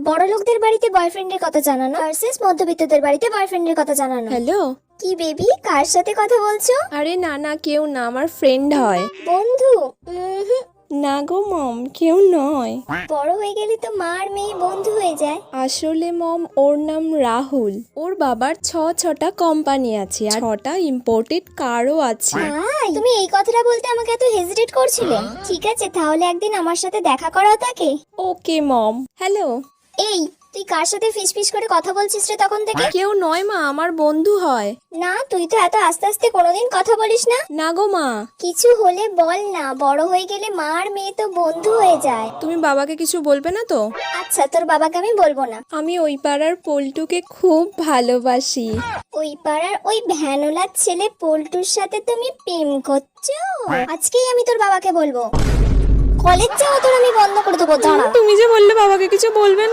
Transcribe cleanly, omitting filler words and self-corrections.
বড় লোকদের বাড়িতে বয়ফ্রেন্ডের কথা জানানো ভার্সেস মধ্যবিত্তদের বাড়িতে বয়ফ্রেন্ডের কথা জানানো। হ্যালো। কি বেবি, কার সাথে কথা বলছো? আরে না না, কেউ না, আমার ফ্রেন্ড হয়। বন্ধু? না গো মম, কেউ নয়। বড় হয়ে গেলে তো মা আর মেয়ে বন্ধু হয়ে যায়। আসলে মম, ওর নাম রাহুল। ওর বাবার ছটা কোম্পানি আছে আর 6টা ইম্পোর্টেড কারও আছে। তাই তুমি এই কথাটা বলতে আমাকে এত হেজিটেট করছিলে? ঠিক আছে, তাহলে একদিন আমার সাথে দেখা করাও তাকে। ওকে মম। হ্যালো। এই, তুই কার সাথে ফিসফিস করে কথা বলছিস রে তখন থেকে? কেউ নয় মা, আমার বন্ধু হয়। না, তুই তো এত আস্তে আস্তে কোনোদিন কথা বলিস না। না গো মা। কিছু হলে বল না, বড় হয়ে গেলে মা আর মেয়ে তো বন্ধু হয়ে যায়। তুমি বাবাকে কিছু বলবে না তো? আচ্ছা, তোর বাবাকে আমি বলবো না। আমি ওই পাড়ার পল্টুকে খুব ভালোবাসি। ওই পাড়ার ওই ভ্যানোলার ছেলে পল্টুর সাথে তুমি প্রেম করছো? আজকেই আমি তোর বাবাকে বলবো। কলেজ যাওয়া তোর আমি বন্ধ করে দেবো, দাঁড়া। তুমি যে বললে বাবাকে কিছু বলবে না।